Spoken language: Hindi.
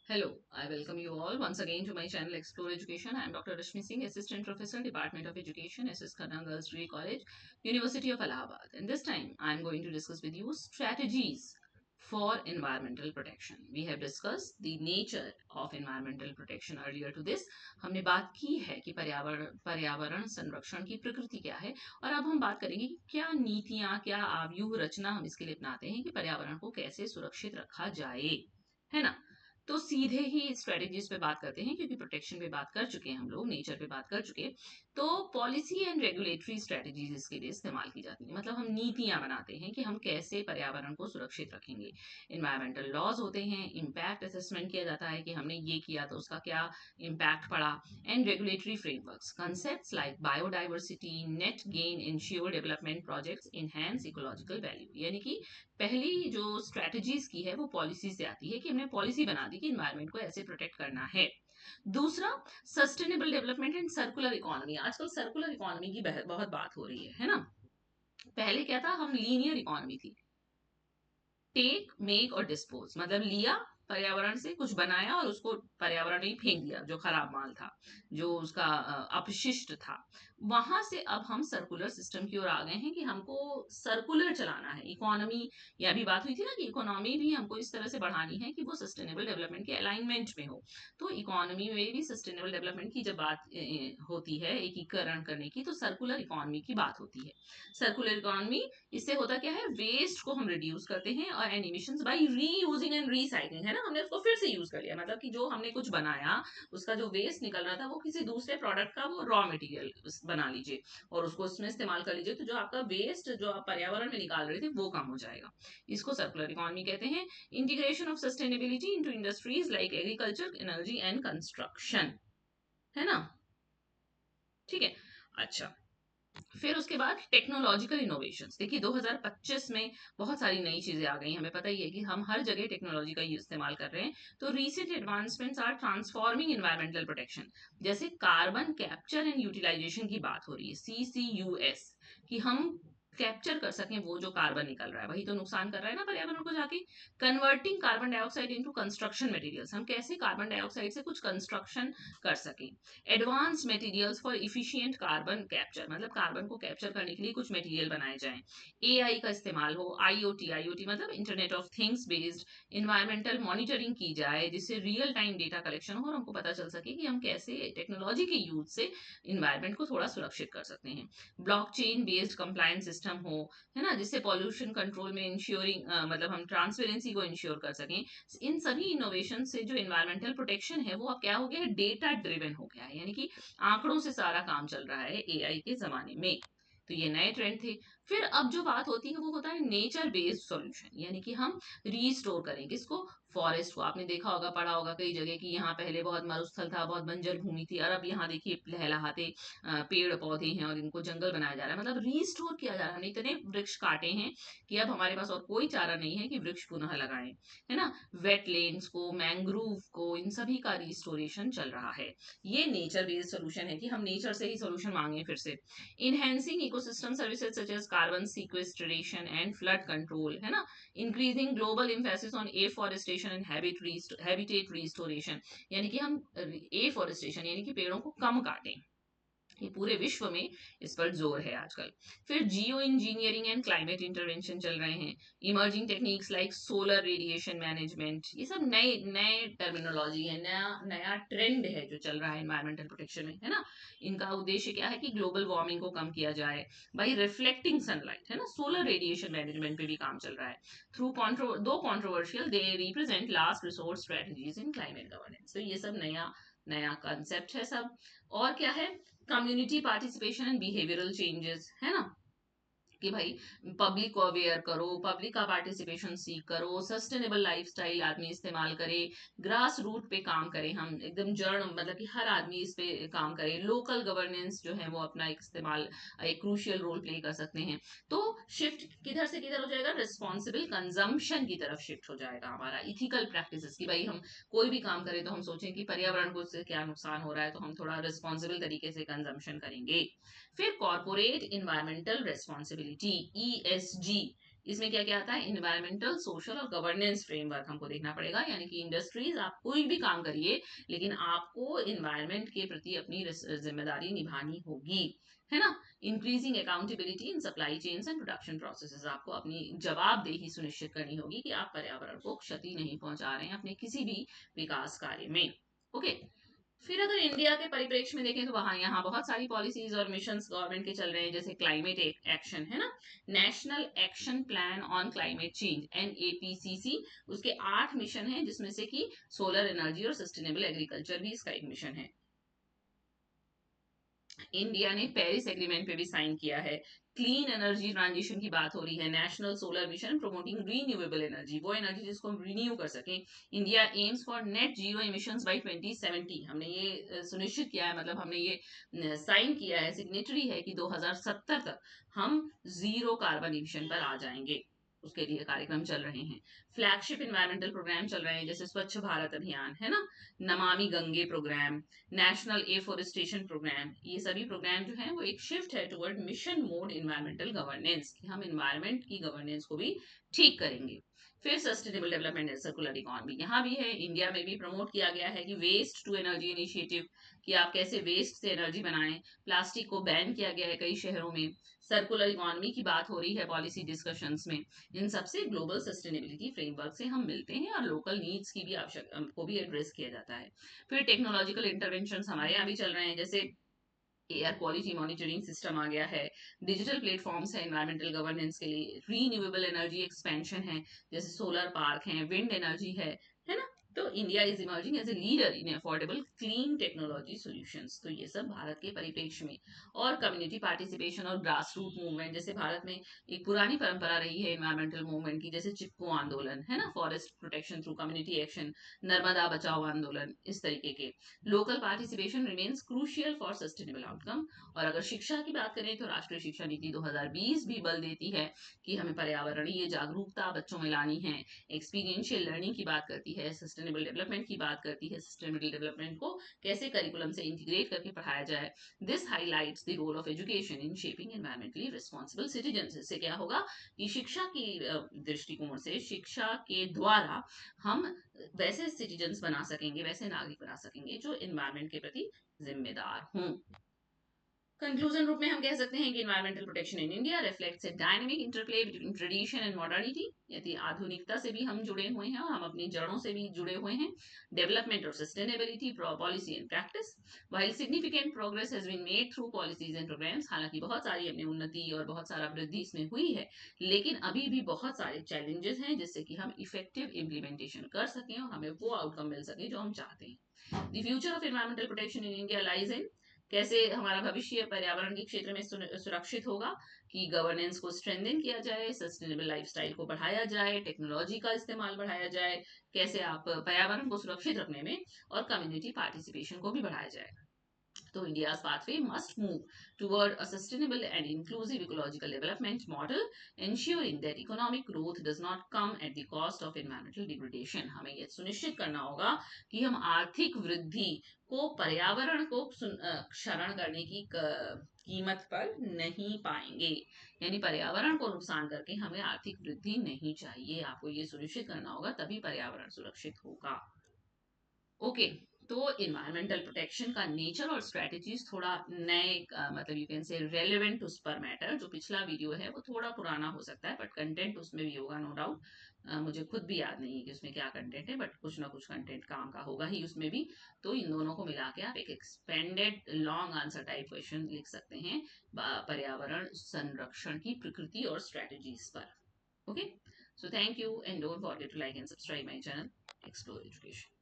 Hello, I welcome you all once again to my channel Explore Education. I am Dr. Rashmi Singh, Assistant Professor, Department of Education, SS Khanna Girls Degree College, University of Allahabad. And this time I am going to discuss with you strategies for environmental protection. We have discussed the nature of environmental protection earlier to this. हमने बात की है कि पर्यावरण संरक्षण की प्रकृति क्या है और अब हम बात करेंगे कि क्या नीतियां क्या आव्यूह रचना हम इसके लिए अपनाते हैं कि पर्यावरण को कैसे सुरक्षित रखा जाए, है ना। तो सीधे ही स्ट्रेटेजीज पे बात करते हैं क्योंकि प्रोटेक्शन पे बात कर चुके हैं, हम लोग नेचर पे बात कर चुके हैं। तो पॉलिसी एंड रेगुलेटरी स्ट्रेटेजीज इसके लिए इस्तेमाल की जाती है, मतलब हम नीतियां बनाते हैं कि हम कैसे पर्यावरण को सुरक्षित रखेंगे। इन्वायरमेंटल लॉज होते हैं, इम्पैक्ट असेसमेंट किया जाता है कि हमने ये किया तो उसका क्या इम्पैक्ट पड़ा, and regulatory frameworks concepts like biodiversity, net gain, ensure development projects, enhance ecological value. यानी कि पहली जो स्ट्रेटजीज की है वो पॉलिसी से आती है कि हमने पॉलिसी बना दी कि इन्वायरमेंट को ऐसे प्रोटेक्ट करना है। दूसरा, sustainable development and circular economy. आजकल सर्कुलर इकोनॉमी की बहुत बात हो रही है ना। पहले क्या था, हम लीनियर इकोनॉमी थी, टेक मेक और डिस्पोज, मतलब लिया पर्यावरण से कुछ बनाया और उसको पर्यावरण में ही फेंक दिया, जो खराब माल था, जो उसका अपशिष्ट था। वहां से अब हम सर्कुलर सिस्टम की ओर आ गए हैं कि हमको सर्कुलर चलाना है इकोनॉमी। यह भी बात हुई थी ना कि इकोनॉमी भी हमको इस तरह से बढ़ानी है कि वो सस्टेनेबल डेवलपमेंट के अलाइनमेंट में हो। तो इकोनॉमी में भी सस्टेनेबल डेवलपमेंट की जब बात होती है एकीकरण करने की, तो सर्कुलर इकोनॉमी की बात होती है। सर्कुलर इकोनॉमी, इससे होता क्या है, वेस्ट को हम रिड्यूस करते हैं और animations by reusing and recycling, है ना, हमने उसको फिर से यूज कर लिया, मतलब कि जो हमने कुछ बनाया उसका जो वेस्ट निकल रहा था वो किसी दूसरे प्रोडक्ट का वो रॉ मटेरियल बना लीजिए और उसको उसमें इस्तेमाल कर लीजिए, तो जो आपका वेस्ट जो आप पर्यावरण में निकाल रहे थे वो कम हो जाएगा। इसको सर्कुलर इकोनॉमी कहते हैं। Integration of sustainability into industries like agriculture, energy and construction, है ना। ठीक है। अच्छा, फिर उसके बाद टेक्नोलॉजिकल इनोवेशंस। देखिए 2025 में बहुत सारी नई चीजें आ गई, हमें पता ही है कि हम हर जगह टेक्नोलॉजी का इस्तेमाल कर रहे हैं। तो recent advancements are transforming environmental protection, जैसे कार्बन कैप्चर एंड यूटिलाइजेशन की बात हो रही है, CCUS, कि हम कैप्चर कर सकें वो जो कार्बन निकल रहा है, वही तो नुकसान कर रहा है ना पर्यावरण को जाके। Converting carbon dioxide into construction materials, हम कैसे कार्बन डाइऑक्साइड से कुछ कंस्ट्रक्शन कर सकें। Advance materials for efficient carbon capture, मतलब कार्बन को कैप्चर करने के लिए कुछ मटेरियल बनाए जाएं। AI का इस्तेमाल हो, IoT मतलब internet of things based environmental monitoring की जाए, जिससे रियल टाइम डेटा कलेक्शन हो और हमको पता चल सके कि हम कैसे टेक्नोलॉजी के यूज से इन्वायरमेंट को थोड़ा सुरक्षित कर सकते हैं। ब्लॉकचेन बेस्ड कंप्लायंस सिस्टम हो, है ना, जिससे पॉल्यूशन कंट्रोल में इंश्योरिंग, मतलब हम ट्रांसपेरेंसी को इंश्योर कर सकें। इन सभी इनोवेशन से जो इन्वायरमेंटल प्रोटेक्शन है वो अब क्या हो गया है, डेटा ड्रिवन हो गया है, यानी कि आंकड़ों से सारा काम चल रहा है AI के जमाने में। तो ये नए ट्रेंड थे। फिर अब जो बात होती है वो होता है नेचर बेस्ड सॉल्यूशन, यानी कि हम रीस्टोर करें किसको, फॉरेस्ट को। आपने देखा होगा, पढ़ा होगा कई जगह कि यहाँ पहले बहुत मरुस्थल था, बहुत बंजर भूमि थी, और अब यहाँ देखिए लहलहाते पेड़ पौधे हैं और इनको जंगल बनाया जा रहा है, मतलब रीस्टोर किया जा रहा है। हमने इतने वृक्ष काटे हैं कि अब हमारे पास और कोई चारा नहीं है कि वृक्ष पुनः लगाएं, है ना। वेटलैंड्स को, मैंग्रोव को, इन सभी का रिस्टोरेशन चल रहा है। ये नेचर बेस्ड सोल्यूशन है कि हम नेचर से ही सोल्यूशन मांगे फिर से। Enhancing ecosystem services such as carbon sequestration and flood control, है ना। Increasing global emphasis on afforestation and habitat restoration, यानी कि हम एफॉरेस्टेशन यानी कि पेड़ों को कम काटें, ये पूरे विश्व में इस पर जोर है आजकल। फिर जियो इंजीनियरिंग एंड क्लाइमेट इंटरवेंशन चल रहे हैं। Emerging techniques like solar radiation management, ये सब नए नए टर्मिनोलॉजी है, नया नया ट्रेंड है जो चल रहा है एनवायरमेंटल प्रोटेक्शन में, है ना। इनका उद्देश्य क्या है कि ग्लोबल वार्मिंग को कम किया जाए बाई रिफ्लेक्टिंग सनलाइट, है ना। सोलर रेडिएशन मैनेजमेंट पे भी काम चल रहा है। थ्रू दो controversial, they represent last resource strategies in climate governance. तो ये सब नया नया कंसेप्ट है सब। और क्या है, community participation and behavioural changes, है ना, कि भाई पब्लिक को अवेयर करो, पब्लिक का पार्टिसिपेशन सीख करो, सस्टेनेबल लाइफस्टाइल आदमी इस्तेमाल करे, ग्रास रूट पे काम करें, हम एकदम जड़, मतलब कि हर आदमी इस पे काम करे। लोकल गवर्नेंस जो है वो अपना एक इस्तेमाल, एक क्रूशियल रोल प्ले कर सकते हैं। तो शिफ्ट किधर से किधर हो जाएगा, रिस्पॉन्सिबल कंजम्पशन की तरफ शिफ्ट हो जाएगा हमारा, इथिकल प्रैक्टिसेस की भाई हम कोई भी काम करें तो हम सोचें कि पर्यावरण को उससे क्या नुकसान हो रहा है, तो हम थोड़ा रिस्पॉन्सिबल तरीके से कंजम्पशन करेंगे। फिर कॉर्पोरेट इन्वायरमेंटल रेस्पॉन्सिबिलिटी, ESG, इसमें क्या क्या आता है, इन्वायरमेंटल, सोशल और गवर्नेंस फ्रेमवर्क हमको देखना पड़ेगा, यानी कि इंडस्ट्रीज, आप कोई भी काम करिए लेकिन आपको इन्वायरमेंट के प्रति अपनी जिम्मेदारी निभानी होगी, है ना। Increasing accountability in supply chains and production processes, आपको अपनी जवाबदेही सुनिश्चित करनी होगी कि आप पर्यावरण को क्षति नहीं पहुंचा रहे हैं अपने किसी भी विकास कार्य में। ओके, फिर अगर इंडिया के परिप्रेक्ष्य में देखें तो वहां यहाँ बहुत सारी पॉलिसीज और मिशन गवर्नमेंट के चल रहे हैं, जैसे क्लाइमेट एक्शन, है ना, national action plan on climate change, NAPCC, उसके 8 मिशन हैं, जिसमें से कि सोलर एनर्जी और सस्टेनेबल एग्रीकल्चर भी इसका एक मिशन है। इंडिया ने पेरिस एग्रीमेंट पे भी साइन किया है। क्लीन एनर्जी ट्रांजिशन की बात हो रही है, National Solar Mission promoting renewable energy, वो एनर्जी जिसको हम रिन्यू कर सकें। India aims for net zero emissions by 2070, हमने ये सुनिश्चित किया है, मतलब हमने ये साइन किया है, सिग्नेटरी है कि 2070 तक हम जीरो कार्बन इमिशन पर आ जाएंगे। उसके लिए कार्यक्रम चल रहे हैं। फ्लैगशिप इन्वायरमेंटल प्रोग्राम चल रहे हैं, जैसे स्वच्छ भारत अभियान, है ना, Namami Gange programme, National Afforestation Programme, ये सभी प्रोग्राम जो हैं वो एक शिफ्ट है toward mission mode environmental governance, कि हम इन्वायरमेंट की गवर्नेंस को भी ठीक करेंगे। फिर sustainable development and circular economy, यहाँ भी है, इंडिया में भी प्रमोट किया गया है कि वेस्ट टू एनर्जी इनिशिएटिव, कि आप कैसे वेस्ट से एनर्जी बनाएं। प्लास्टिक को बैन किया गया है कई शहरों में। सर्कुलर इकोनॉमी की बात हो रही है पॉलिसी डिस्कशंस में। इन सबसे ग्लोबल सस्टेनेबिलिटी फ्रेमवर्क से हम मिलते हैं और लोकल नीड्स की भी आवश्यकता को भी एड्रेस किया जाता है। फिर टेक्नोलॉजिकल इंटरवेंशन हमारे यहाँ भी चल रहे हैं, जैसे एयर क्वालिटी मॉनिटरिंग सिस्टम आ गया है, डिजिटल प्लेटफॉर्म्स है एनवायरमेंटल गवर्नेंस के लिए, रीन्यूएबल एनर्जी एक्सपेंशन है, जैसे सोलर पार्क है, विंड एनर्जी है ना। तो India is emerging as a leader in affordable clean technology solutions, तो ये सब भारत के परिप्रेक्ष्य में। और कम्युनिटी पार्टिसिपेशन और ग्रास रूट मूवमेंट, जैसे भारत में एक पुरानी परंपरा रही है एनवायरमेंटल मूवमेंट की, जैसे चिपको आंदोलन, है ना, forest protection through community action, Narmada बचाओ आंदोलन, इस तरीके के। Local participation remains crucial for sustainable outcome. और अगर शिक्षा की बात करें तो राष्ट्रीय शिक्षा नीति 2020 भी बल देती है कि हमें पर्यावरणीय जागरूकता बच्चों में लानी है। एक्सपीरियंशियल लर्निंग की बात करती है, सस्टेनेबल डेवलपमेंट की बात करती है, सस्टेनेबल डेवलपमेंट को कैसे करिकुलम से इंटीग्रेट करके पढ़ाया जाए। This highlights the role of education in shaping environmentally responsible citizen. इससे क्या होगा कि शिक्षा की दृष्टिकोण से, शिक्षा के द्वारा हम वैसे सिटीजन्स बना सकेंगे, वैसे नागरिक बना सकेंगे जो एनवायरमेंट के प्रति जिम्मेदार हों। कंक्लूजन रूप में हम कह सकते हैं कि environmental protection in India reflects A dynamic interplay between tradition and modernity, यदि आधुनिकता से भी हम जुड़े हुए हैं और हम अपनी जड़ों से भी जुड़े हुए हैं, डेवलपमेंट और sustainability, policy and practice. While significant progress has been made through policies and programmes, हालांकि बहुत सारी अपनी उन्नति और बहुत सारा वृद्धि इसमें हुई है, लेकिन अभी भी बहुत सारे चैलेंजेस हैं जिससे कि हम इफेक्टिव इम्प्लीमेंटेशन कर सकें और हमें वो आउटकम मिल सके जो हम चाहते हैं। The future of environmental protection in India lies in, कैसे हमारा भविष्य पर्यावरण के क्षेत्र में सुरक्षित होगा, कि गवर्नेंस को स्ट्रेंथन किया जाए, सस्टेनेबल लाइफस्टाइल को बढ़ाया जाए, टेक्नोलॉजी का इस्तेमाल बढ़ाया जाए, कैसे आप पर्यावरण को सुरक्षित रखने में और कम्युनिटी पार्टिसिपेशन को भी बढ़ाया जाए। So India's pathway must move toward a sustainable and inclusive ecological development model, ensuring that economic growth does not come at the cost of environmental degradation. हमें यह सुनिश्चित करना होगा कि हम आर्थिक वृद्धि को पर्यावरण को क्षरण करने की कीमत पर नहीं पाएंगे, यानी पर्यावरण को नुकसान करके हमें आर्थिक वृद्धि नहीं चाहिए। आपको ये सुनिश्चित करना होगा, तभी पर्यावरण सुरक्षित होगा। ओके, तो इन्वायरमेंटल प्रोटेक्शन का नेचर और स्ट्रेटजीज थोड़ा नए मतलब यू कैन से रेलेवेंट उस पर मैटर, जो पिछला वीडियो है वो थोड़ा पुराना हो सकता है, बट कंटेंट उसमें भी होगा नो डाउट। मुझे खुद भी याद नहीं है कि उसमें क्या कंटेंट है, बट कुछ ना कुछ कंटेंट काम का होगा ही उसमें भी। तो इन दोनों को मिला के आप एक expanded long answer type question लिख सकते हैं पर्यावरण संरक्षण की प्रकृति और स्ट्रेटजीज पर। Okay, so thank you and don't forget to like and subscribe my channel Explore education.